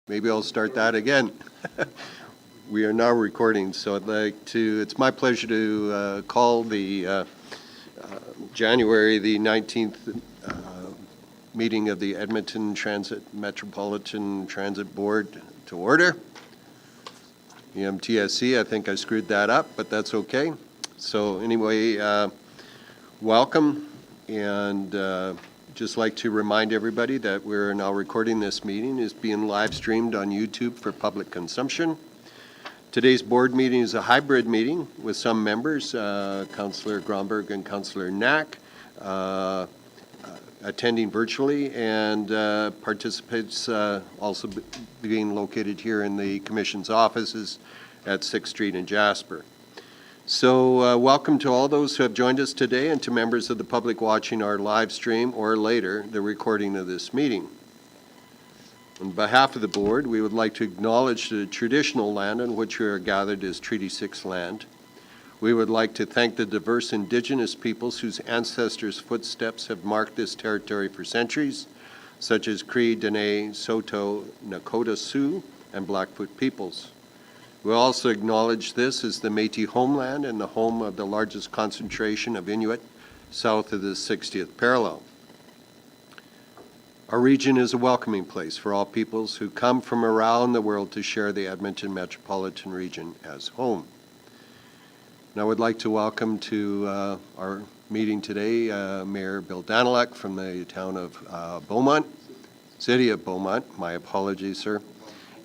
Maybe I'll start that again. We are now recording, so it's my pleasure to call the January the 19th meeting of the Edmonton Metropolitan Transit Board to order. EMTSC, I think I screwed that up, but that's okay. So anyway, welcome, and just like to remind everybody that we're now recording this meeting. It's being live streamed on YouTube for public consumption. Today's board meeting is a hybrid meeting with some members, Councillor Gromberg and Councillor Knack, attending virtually, and participants also being located here in the Commission's offices at 6th Street in Jasper. So welcome to all those who have joined us today, and to members of the public watching our live stream or later the recording of this meeting. On behalf of the board, we would like to acknowledge the traditional land on which we are gathered as Treaty 6 land. We would like to thank the diverse Indigenous peoples whose ancestors' footsteps have marked this territory for centuries, such as Cree, Dene, Saulteaux, Nakota Sioux, and Blackfoot peoples. We also acknowledge this as the Métis homeland and the home of the largest concentration of Inuit south of the 60th parallel. Our region is a welcoming place for all peoples who come from around the world to share the Edmonton metropolitan region as home. And I would like to welcome to our meeting today Mayor Bill Daniluk from the town of Beaumont, city of Beaumont. My apologies, sir.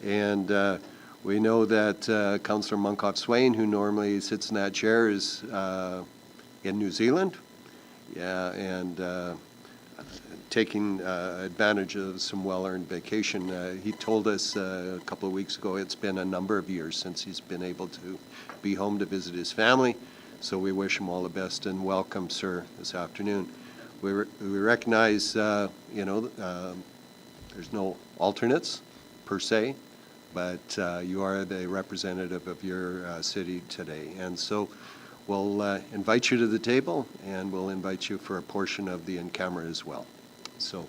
And we know that Councillor Munkoff-Swain, who normally sits in that chair, is in New Zealand, and taking advantage of some well-earned vacation. He told us a couple of weeks ago it's been a number of years since he's been able to be home to visit his family, so we wish him all the best and welcome, sir, this afternoon. We recognize, there's no alternates per se, but you are the representative of your city today. And so we'll invite you to the table, and we'll invite you for a portion of the in-camera as well. So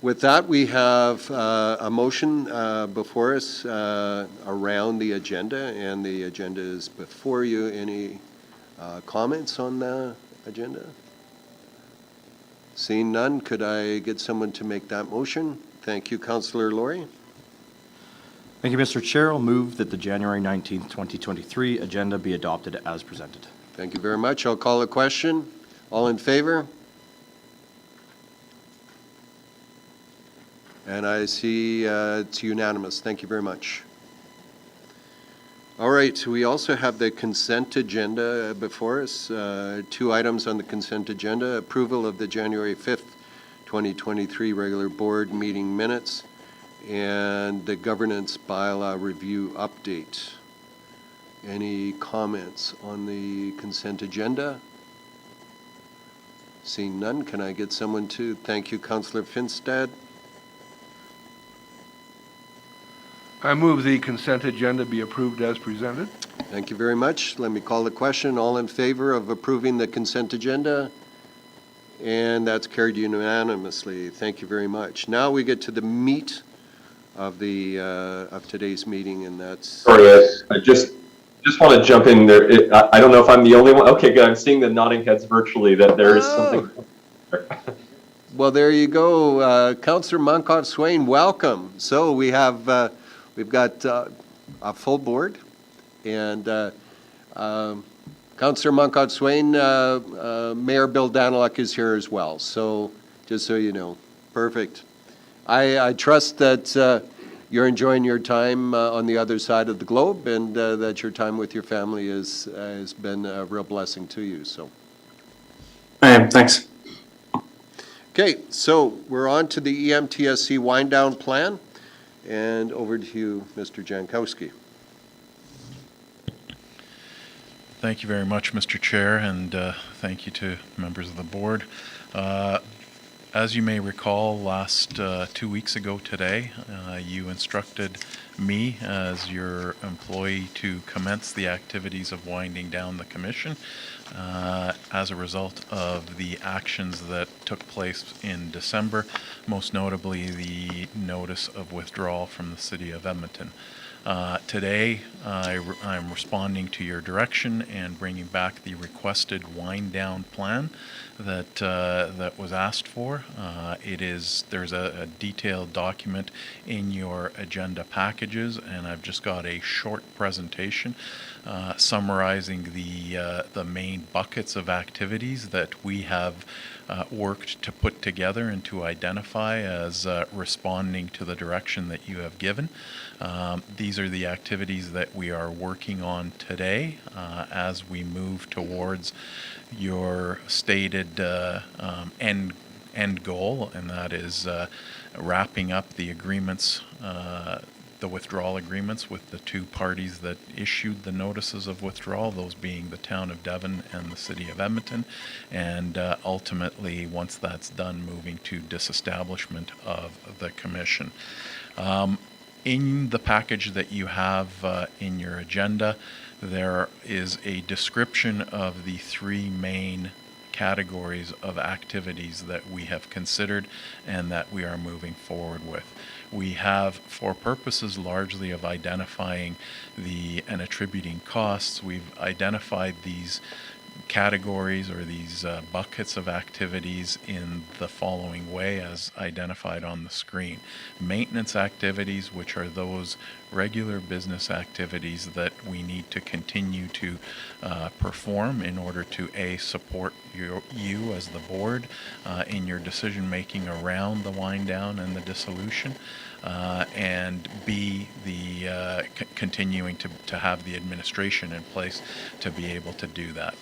with that, we have a motion before us around the agenda, and the agenda is before you. Any comments on the agenda? Seeing none, could I get someone to make that motion? Thank you, Councillor Laurie. Thank you, Mr. Chair. I'll move that the January 19th, 2023 agenda be adopted as presented. Thank you very much. I'll call a question. All in favor? And I see it's unanimous. Thank you very much. All right, we also have the consent agenda before us. 2 items on the consent agenda: approval of the January 5th, 2023 regular board meeting minutes, and the governance bylaw review update. Any comments on the consent agenda? Seeing none, can I get someone to? Thank you, Councillor Finstad. I move the consent agenda be approved as presented. Thank you very much. Let me call the question. All in favor of approving the consent agenda? And that's carried unanimously. Thank you very much. Now we get to the meat of the of today's meeting, and that's. Sorry, yes. I just want to jump in there. I don't know if I'm the only one. Okay, good. I'm seeing the nodding heads virtually that there is something. Well, there you go, Councillor Munkoff-Swain. Welcome. So we have we've got a full board, and Councillor Munkoff-Swain, Mayor Bill Daniluk is here as well. So just so you know, perfect. I trust that you're enjoying your time on the other side of the globe, and that your time with your family has been a real blessing to you. So I am. Thanks. Okay, so we're on to the EMTSC wind down plan, and over to you, Mr. Jankowski. Thank you very much, Mr. Chair, and thank you to members of the board. As you may recall, last 2 weeks ago today, you instructed me as your employee to commence the activities of winding down the commission as a result of the actions that took place in December, most notably the notice of withdrawal from the City of Edmonton. Today, I'm responding to your direction and bringing back the requested wind-down plan that was asked for. There's a detailed document in your agenda packages, and I've just got a short presentation summarizing the main buckets of activities that we have worked to put together and to identify as responding to the direction that you have given. These are the activities that we are working on today as we move towards your stated end goal, and that is wrapping up the agreements, the withdrawal agreements with the two parties that issued the notices of withdrawal, those being the Town of Devon and the City of Edmonton, and ultimately, once that's done, moving to disestablishment of the Commission. In the package that you have in your agenda, there is a description of the three main categories of activities that we have considered and that we are moving forward with. We have, for purposes largely of identifying and attributing costs, we've identified these categories or these buckets of activities in the following way as identified on the screen. Maintenance activities, which are those regular business activities that we need to continue to perform in order to support you as the board in your decision making around the wind down and the dissolution, and B, the continuing to have the administration in place to be able to do that.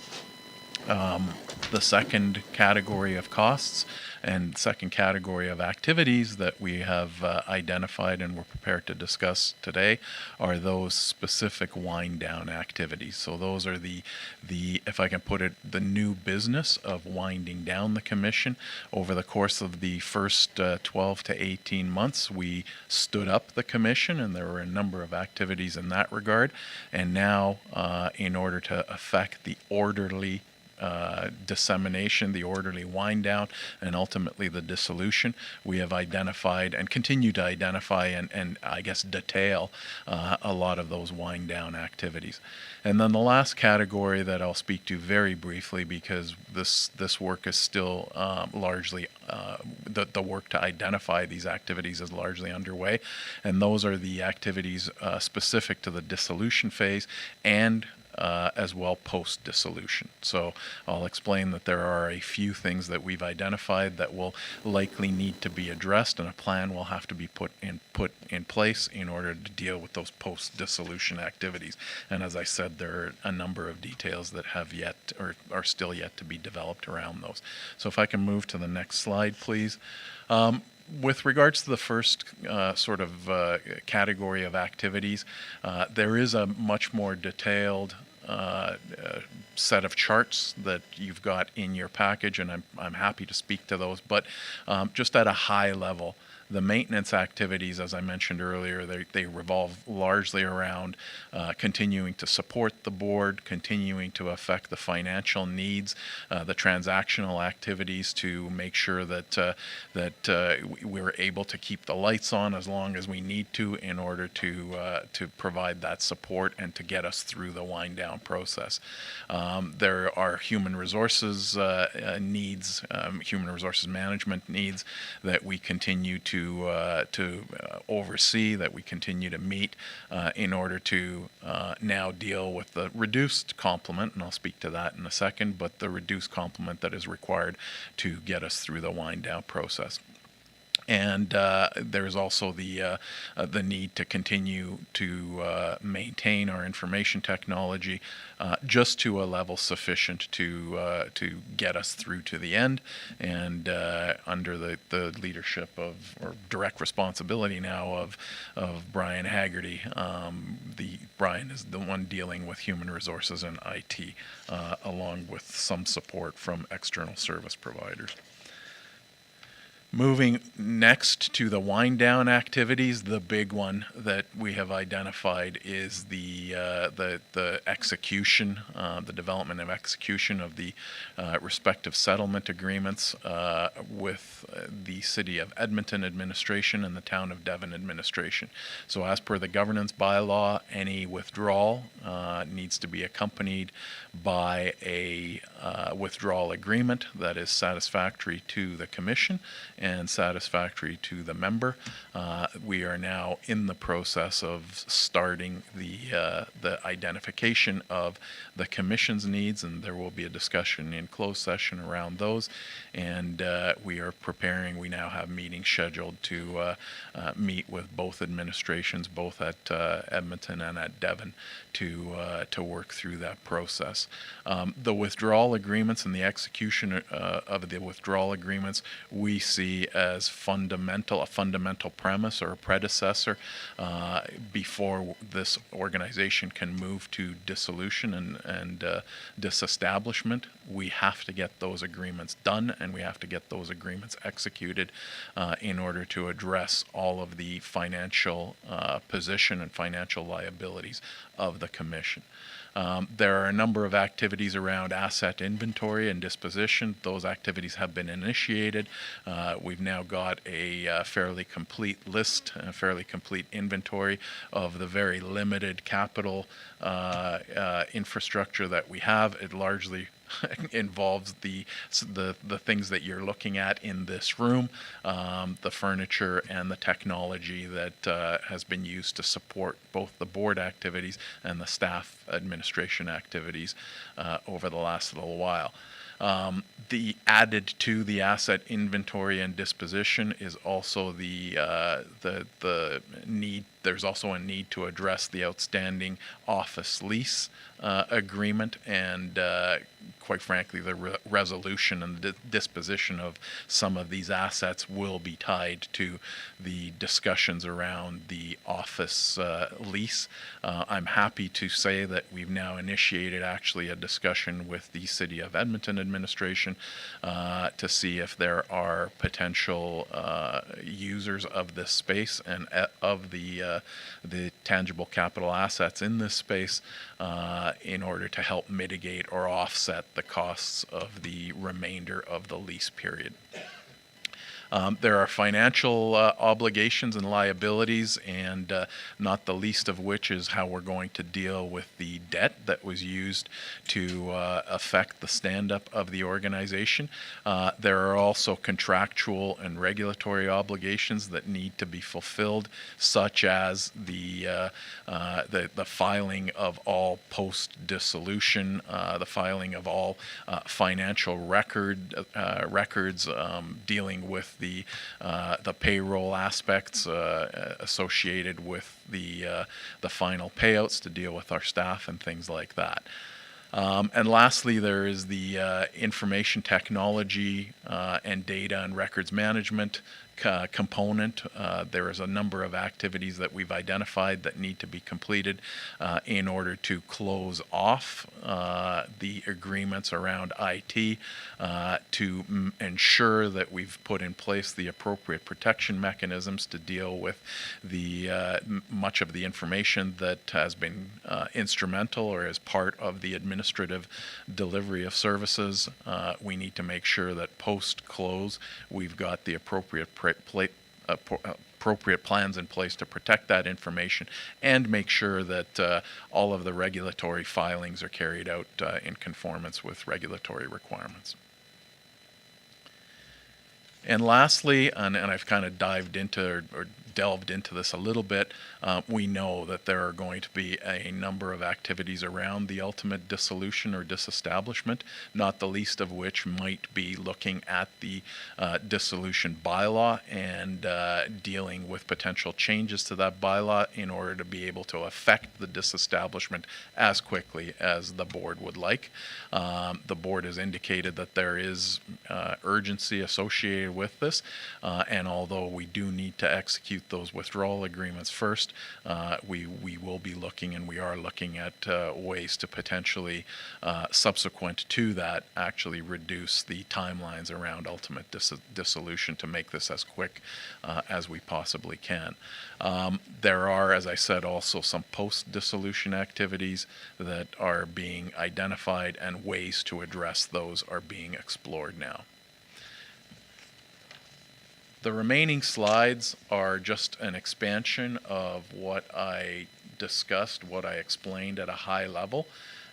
The second category of costs and second category of activities that we have identified and we're prepared to discuss today are those specific wind down activities. So those are the if I can put it, the new business of winding down the commission. Over the course of the first 12 to 18 months, we stood up the commission, and there were a number of activities in that regard. And now, in order to effect the orderly dissemination, the orderly wind down, and ultimately the dissolution, we have identified and continue to identify and I guess detail a lot of those wind down activities. And then the last category that I'll speak to very briefly, because this work is still largely the work to identify these activities is largely underway, and those are the activities specific to the dissolution phase and as well post-dissolution. So I'll explain that there are a few things that we've identified that will likely need to be addressed, and a plan will have to be put in place in order to deal with those post-dissolution activities. And as I said, there are a number of details that have yet or are still yet to be developed around those. So if I can move to the next slide, please. With regards to the first category of activities, there is a much more detailed set of charts that you've got in your package, and I'm happy to speak to those. But just at a high level, the maintenance activities, as I mentioned earlier, they revolve largely around continuing to support the board, continuing to affect the financial needs, the transactional activities to make sure that we're able to keep the lights on as long as we need to in order to provide that support and to get us through the wind down process. There are human resources needs, human resources management needs that we continue to oversee, that we continue to meet in order to now deal with the reduced complement, and I'll speak to that in a second, but the reduced complement that is required to get us through the wind down process. And there's also the need to continue to maintain our information technology just to a level sufficient to get us through to the end. And under the leadership of, or direct responsibility now of Brian Haggerty, Brian is the one dealing with human resources and IT, along with some support from external service providers. Moving next to the wind down activities, the big one that we have identified is the execution, the development and execution of the respective settlement agreements with the City of Edmonton administration and the Town of Devon administration. So as per the governance bylaw, any withdrawal needs to be accompanied by a withdrawal agreement that is satisfactory to the commission and satisfactory to the member. We are now in the process of starting the identification of the commission's needs, and there will be a discussion in closed session around those. And we are preparing. We now have meetings scheduled to meet with both administrations, both at Edmonton and at Devon, to work through that process. The withdrawal agreements and the execution of the withdrawal agreements we see as a fundamental premise or a predecessor before this organization can move to dissolution and disestablishment. We have to get those agreements done, and we have to get those agreements executed in order to address all of the financial position and financial liabilities of the commission. There are a number of activities around asset inventory and disposition. Those activities have been initiated. We've now got a fairly complete list, a fairly complete inventory of the very limited capital infrastructure that we have. It largely involves the things that you're looking at in this room, the furniture and the technology that has been used to support both the board activities and the staff administration activities over the last little while. The added to the asset inventory and disposition is also the need. There's also a need to address the outstanding office lease agreement and quite frankly, the resolution and the disposition of some of these assets will be tied to the discussions around the office lease. I'm happy to say that we've now initiated actually a discussion with the City of Edmonton administration to see if there are potential users of this space and of the tangible capital assets in this space in order to help mitigate or offset the costs of the remainder of the lease period. There are financial obligations and liabilities, and not the least of which is how we're going to deal with the debt that was used to affect the stand-up of the organization. There are also contractual and regulatory obligations that need to be fulfilled, such as the filing of all post-dissolution, the filing of all financial records dealing with the payroll aspects associated with the final payouts to deal with our staff and things like that. And lastly, there is the information technology and data and records management component. There is a number of activities that we've identified that need to be completed in order to close off the agreements around IT to ensure that we've put in place the appropriate protection mechanisms to deal with the much of the information that has been instrumental or as part of the administrative delivery of services. We need to make sure that post-close we've got the appropriate plans in place to protect that information and make sure that all of the regulatory filings are carried out in conformance with regulatory requirements. And lastly, and I've kind of dived into or delved into this a little bit, we know that there are going to be a number of activities around the ultimate dissolution or disestablishment, not the least of which might be looking at the dissolution bylaw and dealing with potential changes to that bylaw in order to be able to affect the disestablishment as quickly as the board would like. The board has indicated that there is urgency associated with this, and although we do need to execute implement those withdrawal agreements first, we will be looking, and we are looking at ways to potentially, subsequent to that, actually reduce the timelines around ultimate dissolution to make this as quick as we possibly can. There are, as I said, also some post-dissolution activities that are being identified, and ways to address those are being explored now. The remaining slides are just an expansion of what I discussed, what I explained at a high level.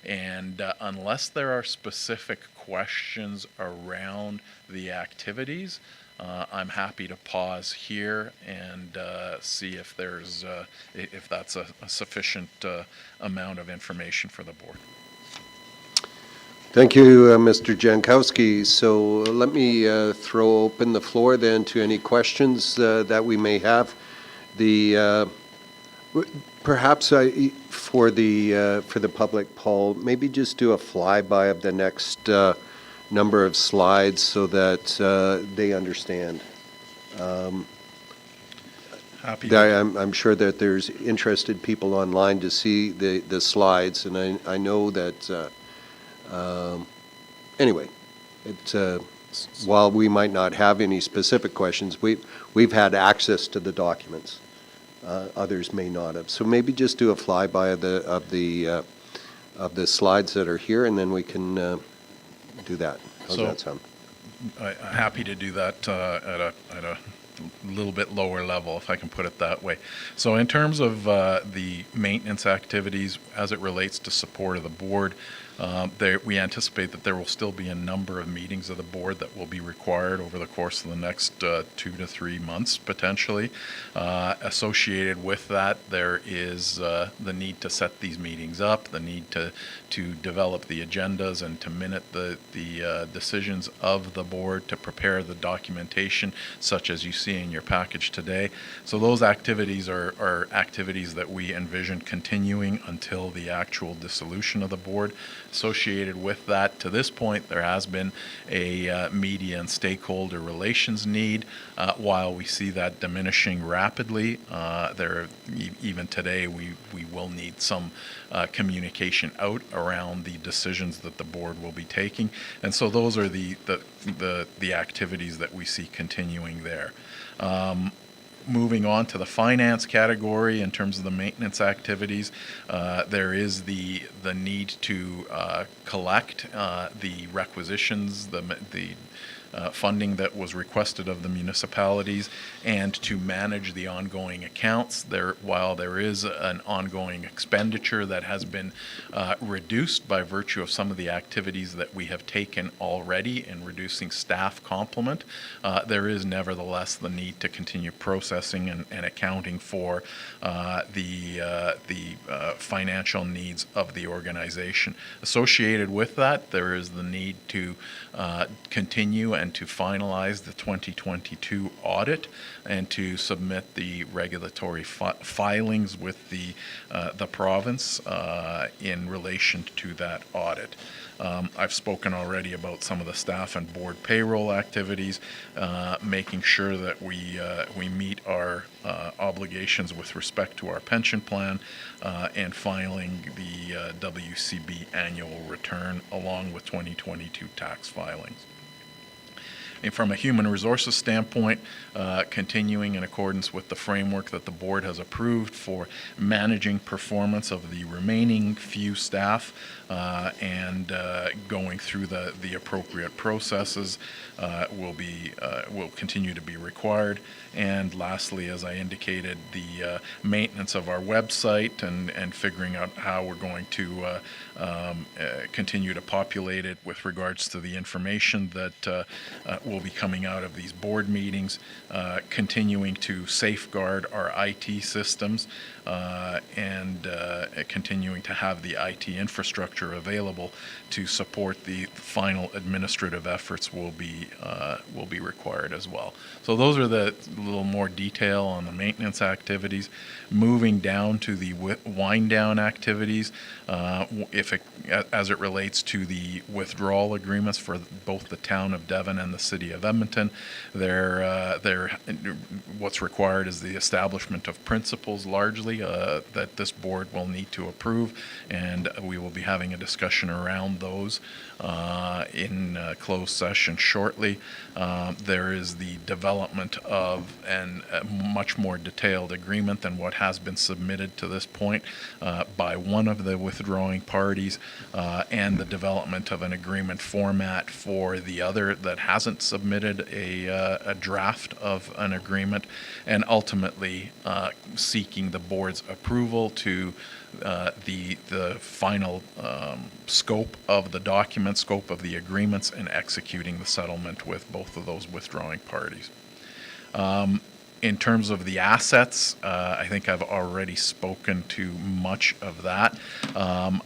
And unless there are specific questions around the activities, I'm happy to pause here and see if there's if that's a sufficient amount of information for the board. Thank you, Mr. Jankowski. So let me throw open the floor then to any questions that we may have. Perhaps for the public, Paul, maybe just do a flyby of the next number of slides so that they understand. Happy to. I'm sure that there's interested people online to see the slides, and I know that. Anyway, while we might not have any specific questions, we've had access to the documents. Others may not have. So maybe just do a flyby of the slides that are here, and then we can do that. How's that sound? I'm happy to do that at a little bit lower level, if I can put it that way. So in terms of the maintenance activities as it relates to support of the board, we anticipate that there will still be a number of meetings of the board that will be required over the course of the next 2 to 3 months, potentially. Associated with that, there is the need to set these meetings up, the need to develop the agendas and to minute the decisions of the board, to prepare the documentation, such as you see in your package today. So those activities are activities that we envision continuing until the actual dissolution of the board. Associated with that, to this point, there has been a media and stakeholder relations need. While we see that diminishing rapidly, even today we will need some communication out around the decisions that the board will be taking, and so those are the activities that we see continuing there. Moving on to the finance category, in terms of the maintenance activities, there is the need to collect the requisitions, the funding that was requested of the municipalities, and to manage the ongoing accounts. While there is an ongoing expenditure that has been reduced by virtue of some of the activities that we have taken already in reducing staff complement, there is nevertheless the need to continue processing and accounting for the financial needs of the organization. Associated with that, there is the need to continue and to finalize the 2022 audit and to submit the regulatory filings with the province in relation to that audit. I've spoken already about some of the staff and board payroll activities, making sure that we meet our obligations with respect to our pension plan, and filing the WCB annual return along with 2022 tax filings. And from a human resources standpoint, continuing in accordance with the framework that the board has approved for managing performance of the remaining few staff, and going through the appropriate processes will continue to be required. And lastly, as I indicated, the maintenance of our website and figuring out how we're going to continue to populate it with regards to the information that will be coming out of these board meetings, continuing to safeguard our IT systems, and continuing to have the IT infrastructure available to support the final administrative efforts will be required as well. So those are the little more detail on the maintenance activities. Moving down to the wind down activities, if as it relates to the withdrawal agreements for both the town of Devon and the city of Edmonton, what's required is the establishment of principles largely that this board will need to approve, and we will be having a discussion around those in closed session shortly. There is the development of a much more detailed agreement than what has been submitted to this point by one of the withdrawing parties, and the development of an agreement format for the other that hasn't submitted a draft of an agreement, and ultimately seeking the board's approval to the final scope of the document, scope of the agreements, and executing the settlement with both of those withdrawing parties. In terms of the assets, I think I've already spoken to much of that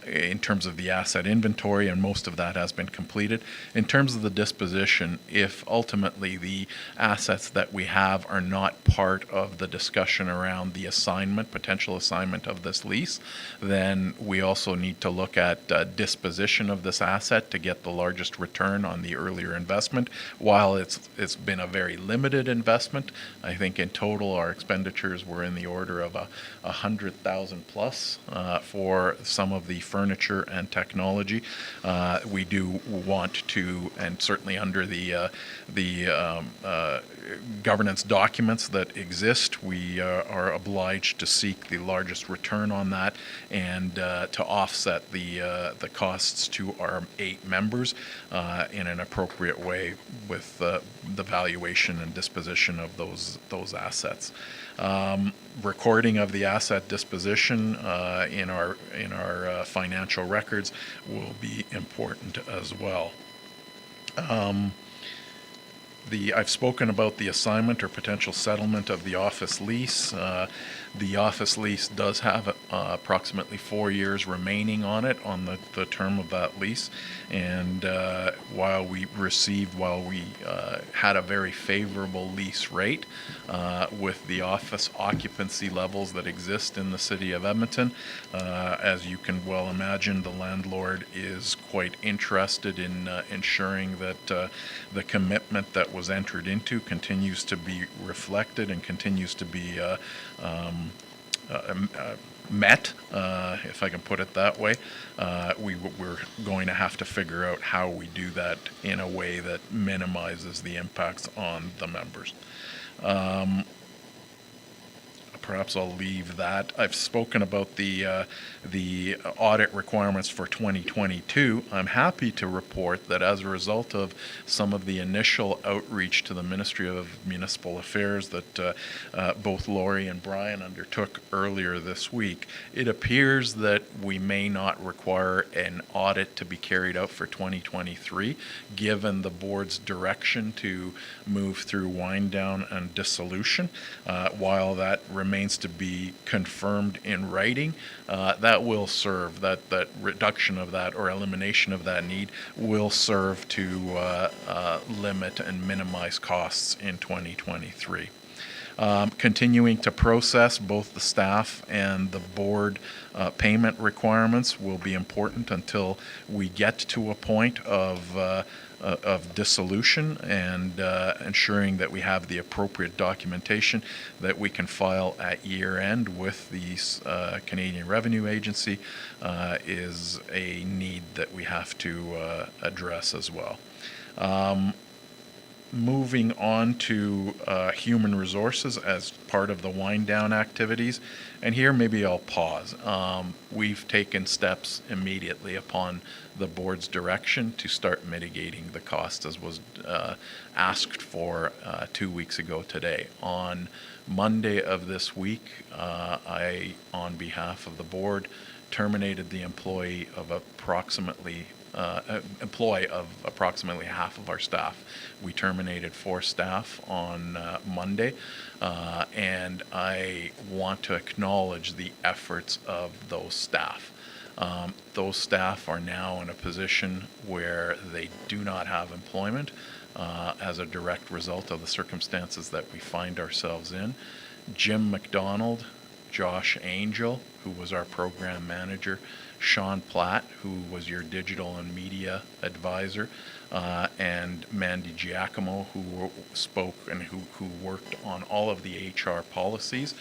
in terms of the asset inventory, and most of that has been completed. In terms of the disposition, if ultimately the assets that we have are not part of the discussion around the assignment, potential assignment of this lease, then we also need to look at disposition of this asset to get the largest return on the earlier investment. While it's been a very limited investment, I think in total our expenditures were in the order of 100,000 plus for some of the furniture and technology. We do want to, and certainly under the governance documents that exist, we are obliged to seek the largest return on that, and to offset the costs to our 8 members in an appropriate way with the valuation and disposition of those assets. Recording of the asset disposition in our financial records will be important as well. I've spoken about the assignment or potential settlement of the office lease. The office lease does have approximately 4 years remaining on it, on the term of that lease. And while we had a very favorable lease rate with the office occupancy levels that exist in the city of Edmonton, as you can well imagine, the landlord is quite interested in ensuring that the commitment that was entered into continues to be reflected and continues to be met, if I can put it that way. We're going to have to figure out how we do that in a way that minimizes the impacts on the members. Perhaps I'll leave that. I've spoken about the audit requirements for 2022. I'm happy to report that as a result of some of the initial outreach to the Ministry of Municipal Affairs that both Lori and Brian undertook earlier this week, it appears that we may not require an audit to be carried out for 2023, given the board's direction to move through wind down and dissolution. While that remains to be confirmed in writing, that will serve, that reduction of that or elimination of that need will serve to limit and minimize costs in 2023. Continuing to process both the staff and the board payment requirements will be important until we get to a point of dissolution, and ensuring that we have the appropriate documentation that we can file at year end with the Canadian Revenue Agency is a need that we have to address as well. Moving on to human resources as part of the wind down activities, and here maybe I'll pause. We've taken steps immediately upon the board's direction to start mitigating the cost, as was asked for 2 weeks ago today. On Monday of this week, I, on behalf of the board, terminated the employee of approximately half of our staff. We terminated 4 staff on Monday, and I want to acknowledge the efforts of those staff. Those staff are now in a position where they do not have employment as a direct result of the circumstances that we find ourselves in. Jim McDonald, Josh Angel, who was our program manager, Sean Platt, who was your digital and media advisor, and Mandy Giacomo, who spoke and who worked on all of the HR policies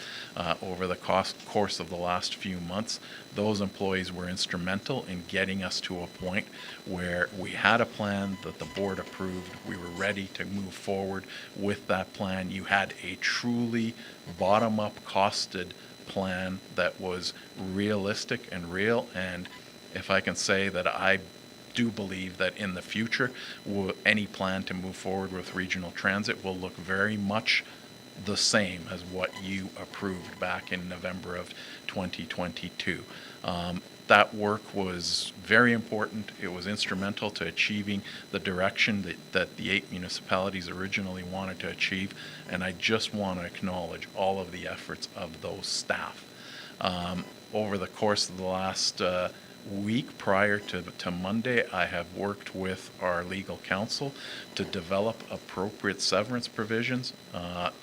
over the course of the last few months. Those employees were instrumental in getting us to a point where we had a plan that the board approved. We were ready to move forward with that plan. You had a truly bottom-up costed plan that was realistic and real, and if I can say that I do believe that in the future, any plan to move forward with regional transit will look very much the same as what you approved back in November of 2022. That work was very important. It was instrumental to achieving the direction that the 8 municipalities originally wanted to achieve, and I just want to acknowledge all of the efforts of those staff. Over the course of the last week prior to Monday, I have worked with our legal counsel to develop appropriate severance provisions.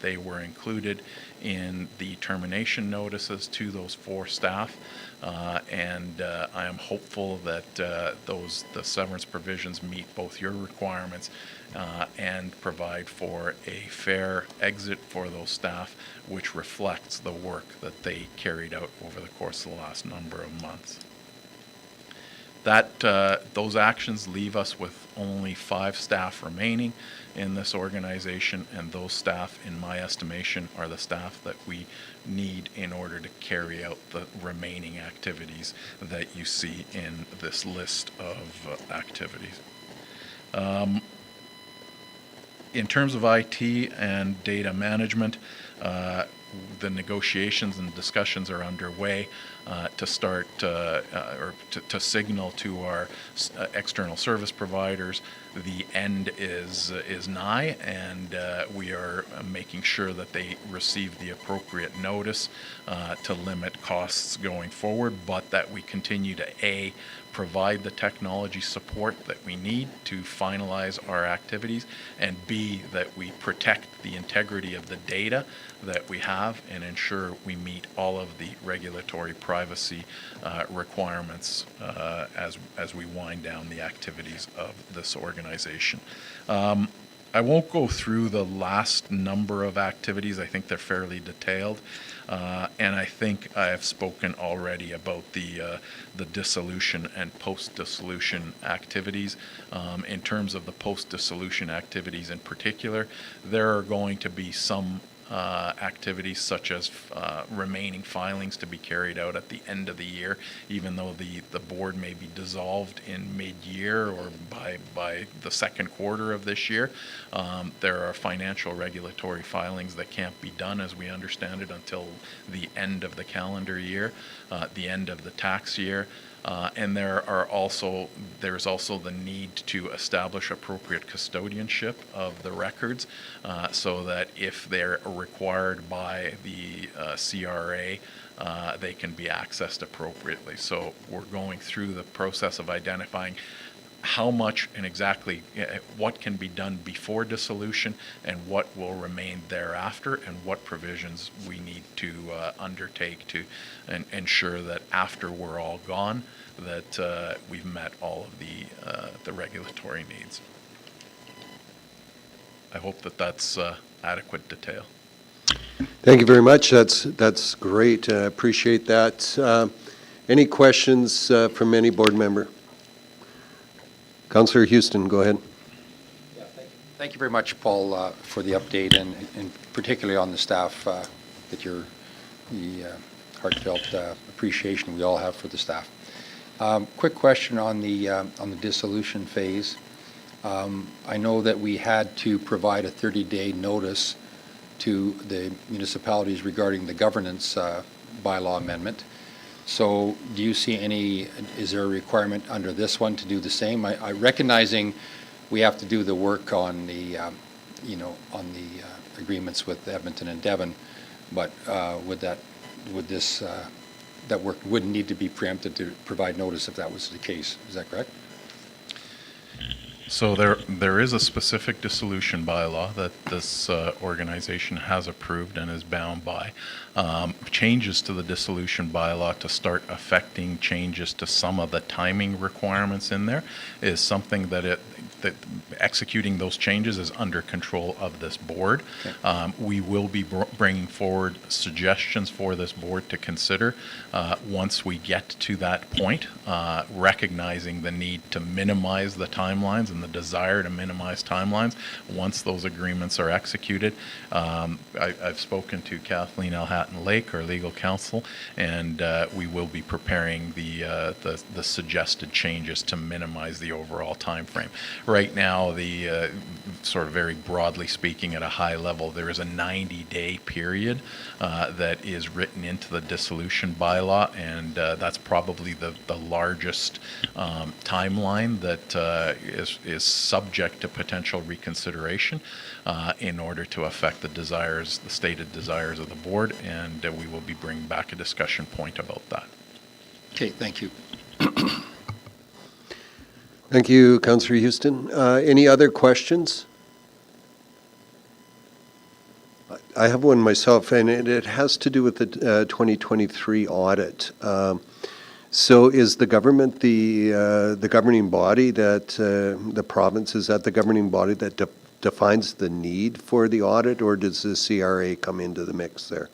They were included in the termination notices to those 4 staff, and I am hopeful that the severance provisions meet both your requirements and provide for a fair exit for those staff, which reflects the work that they carried out over the course of the last number of months. Those actions leave us with only 5 staff remaining in this organization, and those staff, in my estimation, are the staff that we need in order to carry out the remaining activities that you see in this list of activities. In terms of IT and data management, the negotiations and discussions are underway to start or to signal to our external service providers the end is nigh, and we are making sure that they receive the appropriate notice to limit costs going forward, but that we continue to provide the technology support that we need to finalize our activities, and B, that we protect the integrity of the data that we have and ensure we meet all of the regulatory privacy requirements as we wind down the activities of this organization. I won't go through the last number of activities. I think they're fairly detailed. And I think I have spoken already about the dissolution and post-dissolution activities. In terms of the post-dissolution activities in particular, there are going to be some activities such as remaining filings to be carried out at the end of the year, even though the board may be dissolved in mid-year or by the second quarter of this year. There are financial regulatory filings that can't be done, as we understand it, until the end of the calendar year, the end of the tax year. And there's also the need to establish appropriate custodianship of the records so that if they're required by the CRA, they can be accessed appropriately. So we're going through the process of identifying how much and exactly what can be done before dissolution and what will remain thereafter, and what provisions we need to undertake to ensure that after we're all gone, that we've met all of the regulatory needs. I hope that that's adequate detail. Thank you very much. That's great. Appreciate that. Any questions from any board member? Councillor Houston, go ahead. Yeah, thank you very much, Paul, for the update, and particularly on the staff, the heartfelt appreciation we all have for the staff. Quick question on the dissolution phase. I know that we had to provide a 30-day notice to the municipalities regarding the governance bylaw amendment. So do you see is there a requirement under this one to do the same? I recognizing we have to do the work on the, agreements with Edmonton and Devon, but that work wouldn't need to be preempted to provide notice if that was the case. Is that correct? So there is a specific dissolution bylaw that this organization has approved and is bound by. Changes to the dissolution bylaw to start affecting changes to some of the timing requirements in there is something that executing those changes is under control of this board. We will be bringing forward suggestions for this board to consider once we get to that point, recognizing the need to minimize the timelines and the desire to minimize timelines once those agreements are executed. I've spoken to Kathleen Elhatton-Lake, our legal counsel, and we will be preparing the suggested changes to minimize the overall time frame. Right now, the sort of very broadly speaking at a high level, there is a 90-day period that is written into the dissolution bylaw, and that's probably the largest timeline that is subject to potential reconsideration in order to affect the stated desires of the board, and we will be bringing back a discussion point about that. Okay, thank you. Thank you, Councillor Houston. Any other questions? I have one myself, and it has to do with the 2023 audit. So is the government the governing body that, the province, is that the governing body that defines the need for the audit, or does the CRA come into the mix there?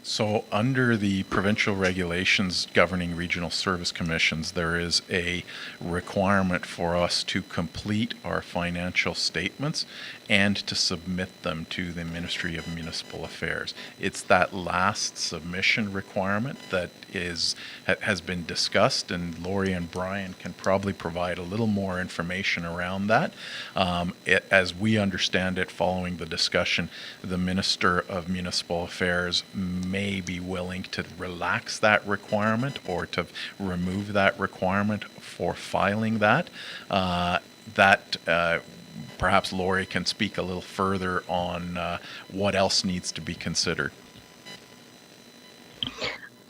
So under the provincial regulations governing regional service commissions, there is a requirement for us to complete our financial statements and to submit them to the Ministry of Municipal Affairs. It's that last submission requirement that has been discussed, and Lori and Brian can probably provide a little more information around that. As we understand it, following the discussion, the Minister of Municipal Affairs may be willing to relax that requirement or to remove that requirement for filing that. Perhaps Lori can speak a little further on what else needs to be considered.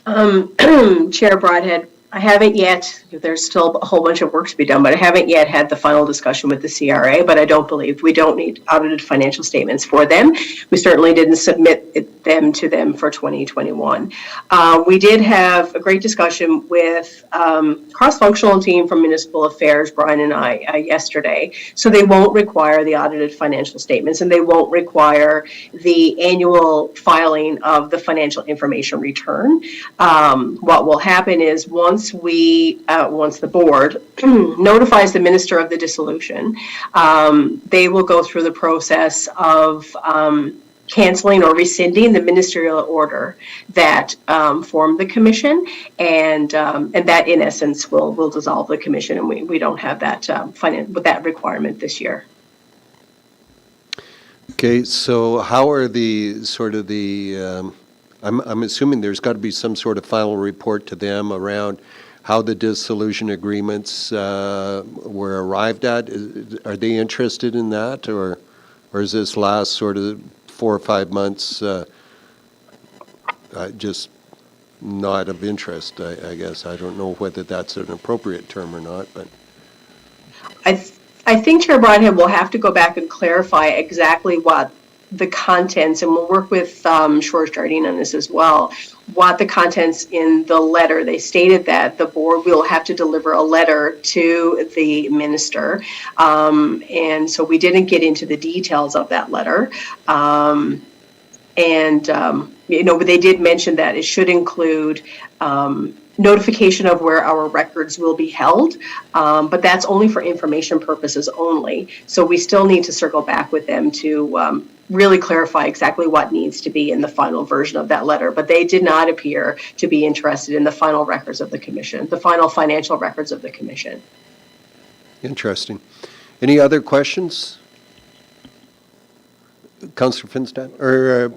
Chair Broadhead, I haven't yet, there's still a whole bunch of work to be done, but I haven't yet had the final discussion with the CRA, but I don't believe we don't need audited financial statements for them. We certainly didn't submit them to them for 2021. We did have a great discussion with cross-functional team from Municipal Affairs, Brian and I, yesterday. So they won't require the audited financial statements, and they won't require the annual filing of the financial information return. What will happen is once the board notifies the minister of the dissolution, they will go through the process of canceling or rescinding the ministerial order that formed the commission, and that in essence will dissolve the commission, and we don't have that that requirement this year. Okay, so how are the sort of the I'm assuming there's got to be some sort of final report to them around how the dissolution agreements were arrived at. Are they interested in that, or is this last sort of 4 or 5 months just not of interest, I guess? I don't know whether that's an appropriate term or not, but. I think Chair Broadhead will have to go back and clarify exactly what the contents, and we'll work with Shores Jardine on this as well, what the contents in the letter. They stated that the board will have to deliver a letter to the minister, and so we didn't get into the details of that letter. But they did mention that it should include notification of where our records will be held, but that's only for information purposes only. So we still need to circle back with them to really clarify exactly what needs to be in the final version of that letter. But they did not appear to be interested in the final records of the commission, the final financial records of the commission. Interesting. Any other questions? Councillor Finstad, or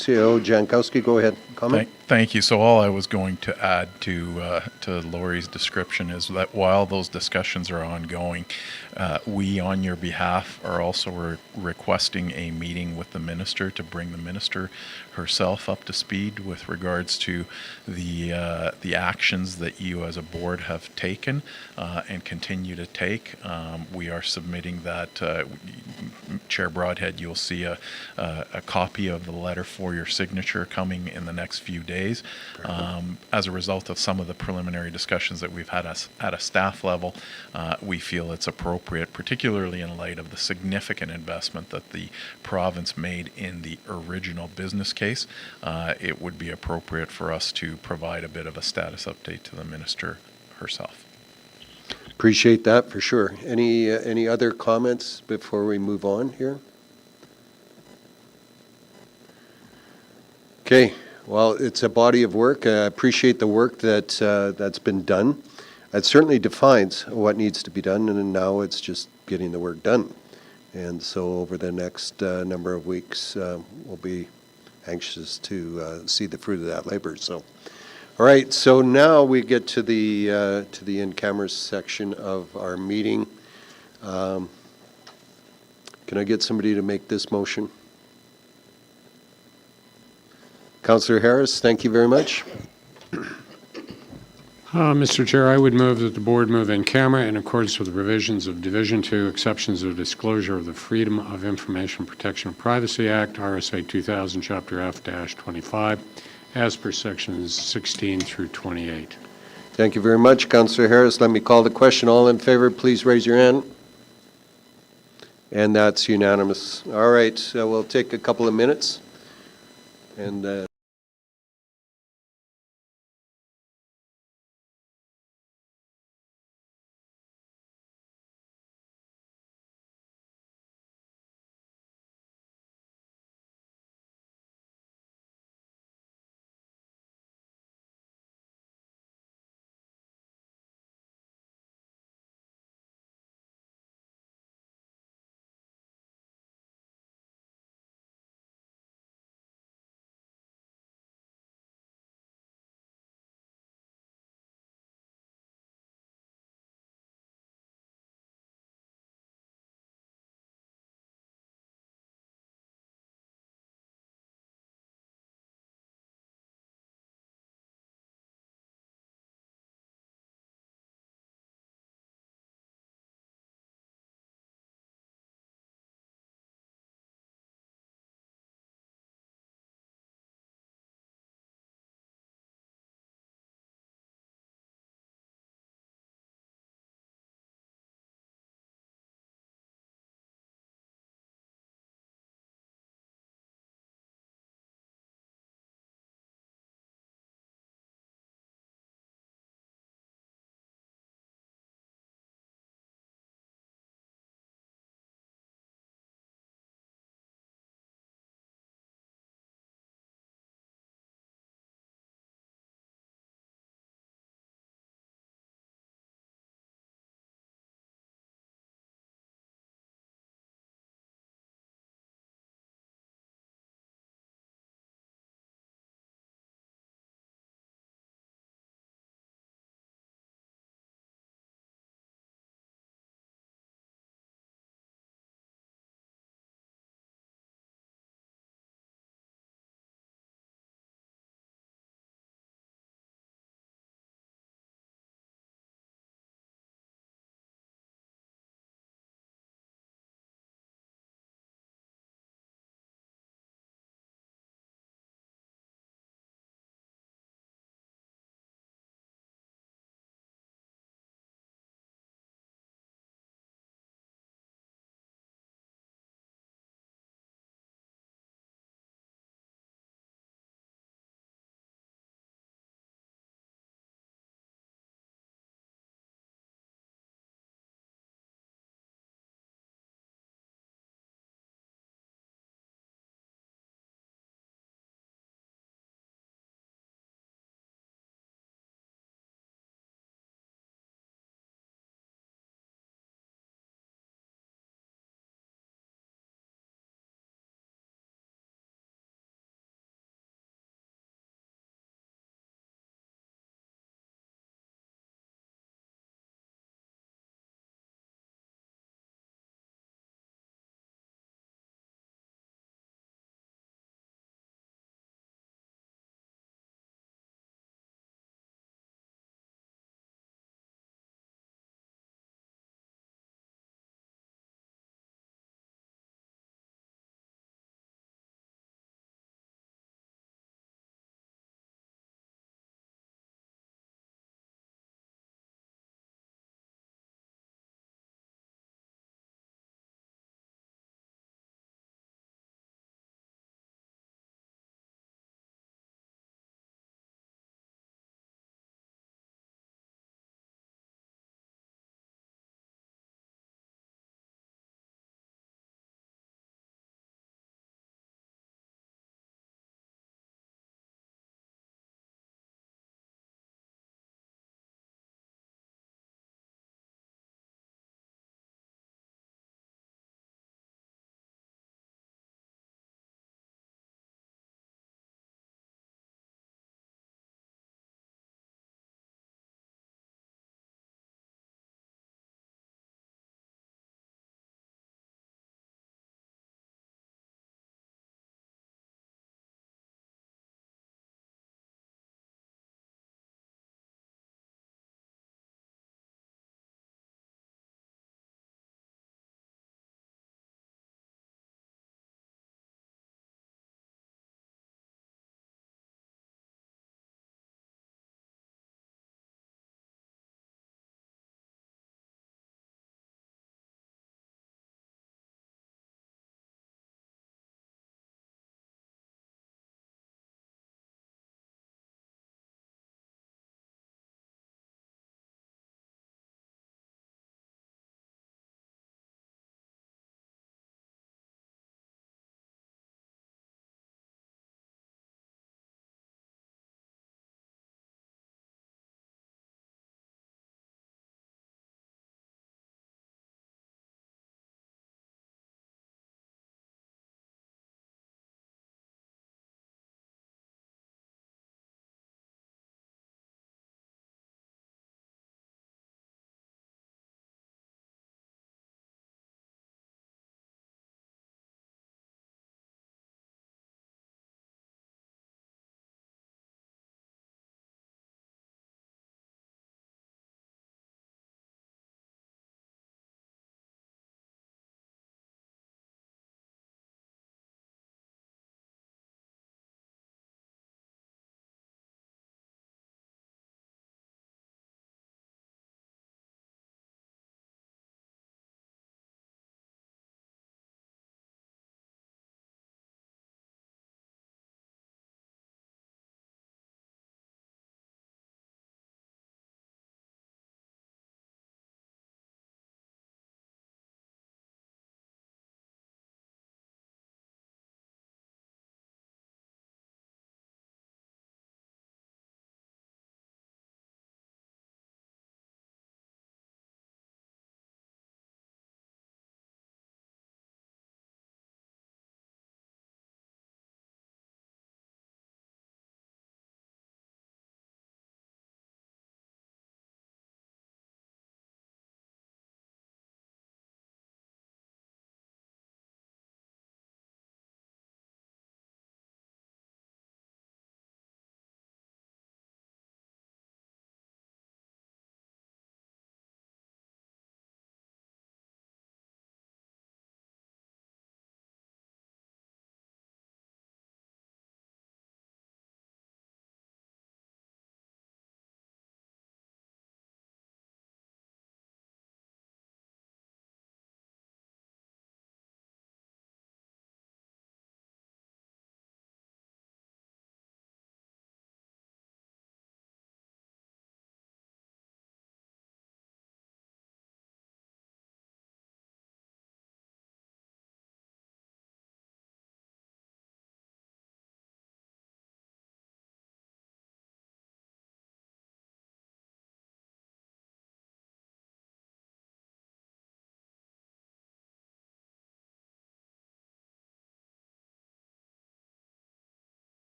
CEO Jankowski, go ahead, comment. Thank you. So all I was going to add to Lori's description is that while those discussions are ongoing, we, on your behalf, are also requesting a meeting with the minister to bring the minister herself up to speed with regards to the actions that you as a board have taken and continue to take. We are submitting that. Chair Broadhead, you'll see a copy of the letter for your signature coming in the next few days. As a result of some of the preliminary discussions that we've had at a staff level, we feel it's appropriate, particularly in light of the significant investment that the province made in the original business case. It would be appropriate for us to provide a bit of a status update to the minister herself. Appreciate that for sure. Any other comments before we move on here? Okay, well, it's a body of work. I appreciate the work that's been done. It certainly defines what needs to be done, and now it's just getting the work done. And so over the next number of weeks, we'll be anxious to see the fruit of that labor. So, all right. So now we get to the in-camera section of our meeting. Can I get somebody to make this motion? Councillor Harris, thank you very much. Mr. Chair, I would move that the board move in camera in accordance with the provisions of Division 2, Exceptions of Disclosure of the Freedom of Information Protection and Privacy Act, RSA 2000, Chapter F-25, as per sections 16 through 28. Thank you very much, Councillor Harris. Let me call the question. All in favor, please raise your hand. And that's unanimous. All right, so we'll take a couple of minutes. And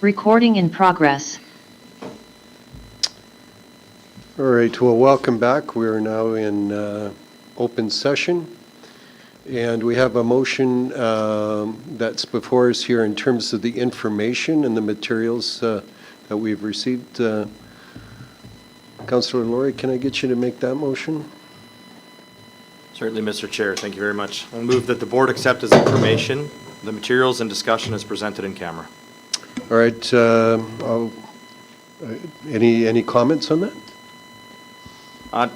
Recording in progress. All right, well, welcome back. We are now in open session, and we have a motion that's before us here in terms of the information and the materials that we've received. Councillor Laurie, can I get you to make that motion? Certainly, Mr. Chair. Thank you very much. I'll move that the board accept as information the materials and discussion as presented in camera. All right, any comments on that?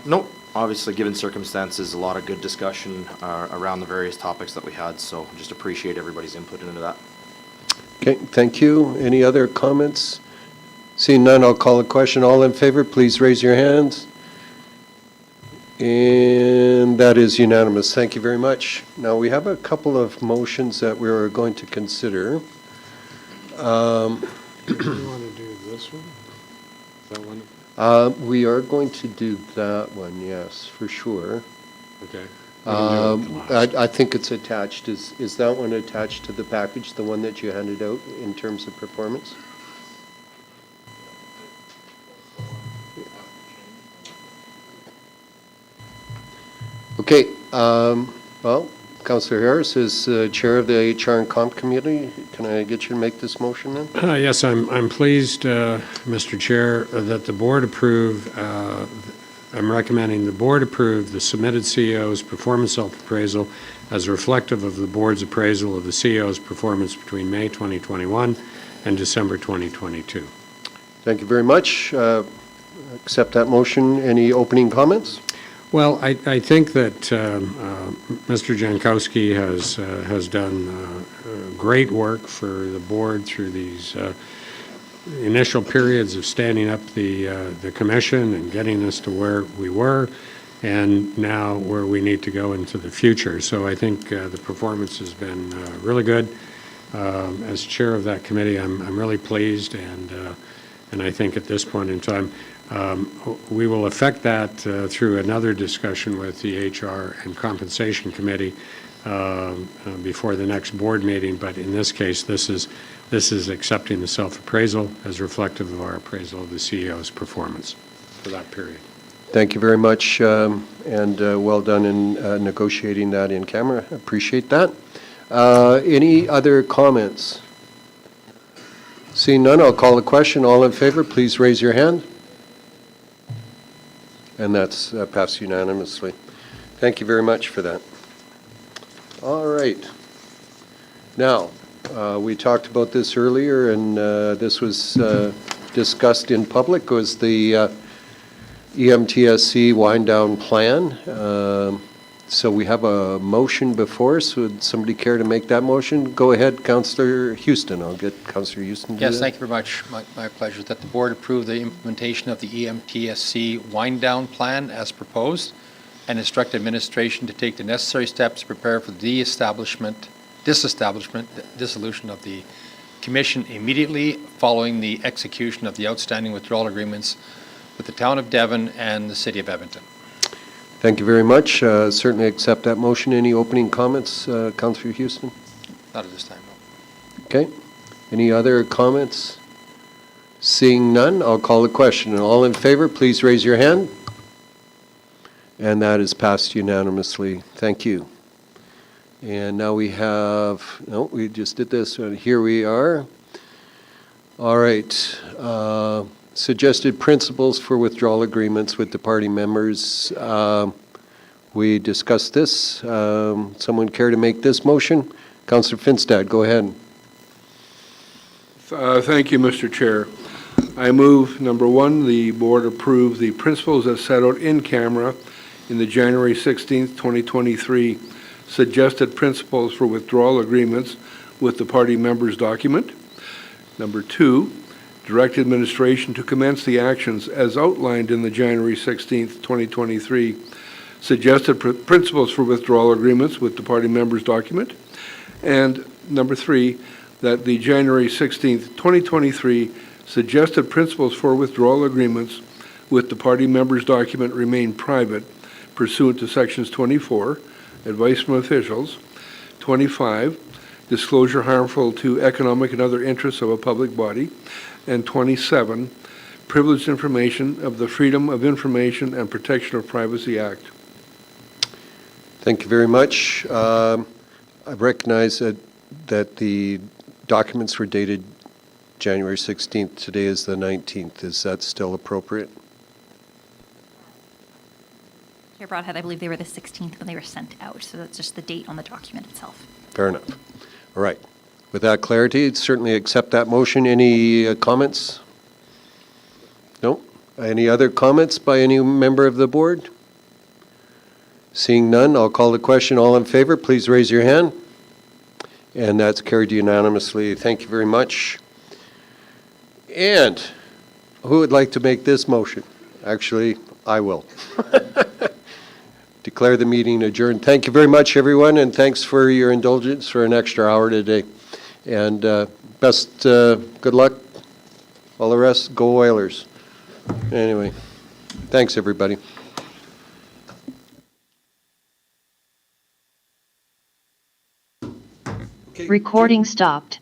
No, obviously, given circumstances, a lot of good discussion around the various topics that we had, so just appreciate everybody's input into that. Okay, thank you. Any other comments? Seeing none, I'll call a question. All in favor, please raise your hands. And that is unanimous. Thank you very much. Now, we have a couple of motions that we're going to consider. Do you want to do this one? That one? We are going to do that one, yes, for sure. Okay. I think it's attached. Is that one attached to the package, the one that you handed out in terms of performance? Okay, well, Councillor Harris is Chair of the HR and Comp Committee. Can I get you to make this motion then? Yes, I'm pleased, Mr. Chair, that the board approve, I'm recommending the board approve the submitted CEO's performance self-appraisal as reflective of the board's appraisal of the CEO's performance between May 2021 and December 2022. Thank you very much. Accept that motion. Any opening comments? Well, I think that Mr. Jankowski has done great work for the board through these initial periods of standing up the commission and getting us to where we were, and now where we need to go into the future. So I think the performance has been really good. As chair of that committee, I'm really pleased, and I think at this point in time, we will affect that through another discussion with the HR and Compensation Committee before the next board meeting. But in this case, this is accepting the self-appraisal as reflective of our appraisal of the CEO's performance for that period. Thank you very much, and well done in negotiating that in camera. Appreciate that. Any other comments? Seeing none, I'll call the question. All in favor, please raise your hand. And that's passed unanimously. Thank you very much for that. All right. Now, we talked about this earlier, and this was discussed in public, was the EMTSC wind-down plan. So we have a motion before us. Would somebody care to make that motion? Go ahead, Councillor Houston. I'll get Councillor Houston to do Yes, that. thank you very much. My pleasure that the board approve the implementation of the EMTSC wind-down plan as proposed and instruct administration to take the necessary steps to prepare for the dissolution of the commission immediately following the execution of the outstanding withdrawal agreements with the town of Devon and the city of Edmonton. Thank you very much. Certainly accept that motion. Any opening comments, Councillor Houston? Not at this time, no. Okay. Any other comments? Seeing none, I'll call the question. All in favor, please raise your hand. And that is passed unanimously. Thank you. And now we have, no, we just did this. Here we are. All right. Suggested principles for withdrawal agreements with the party members. We discussed this. Someone care to make this motion? Councillor Finstad, go ahead. Thank you, Mr. Chair. I move, number one, the board approve the principles as set out in camera in the January 16th, 2023 suggested principles for withdrawal agreements with the party members document. Number two, direct administration to commence the actions as outlined in the January 16th, 2023 suggested principles for withdrawal agreements with the party members document. And number three, that the January 16th, 2023 suggested principles for withdrawal agreements with the party members document remain private pursuant to sections 24, advice from officials, 25, disclosure harmful to economic and other interests of a public body. And 27, privileged information of the Freedom of Information and Protection of Privacy Act. Thank you very much. I recognize that the documents were dated January 16th. Today is the 19th. Is that still appropriate? Chair Broadhead, I believe they were the 16th when they were sent out, so that's just the date on the document itself. Fair enough. All right. With that clarity, certainly accept that motion. Any comments? No? Any other comments by any member of the board? Seeing none, I'll call the question. All in favor, please raise your hand. And that's carried unanimously. Thank you very much. And who would like to make this motion? Actually, I will. Declare the meeting adjourned. Thank you very much, everyone, and thanks for your indulgence for an extra hour today. And good luck. All the rest, go Oilers. Anyway, thanks, everybody. Recording stopped.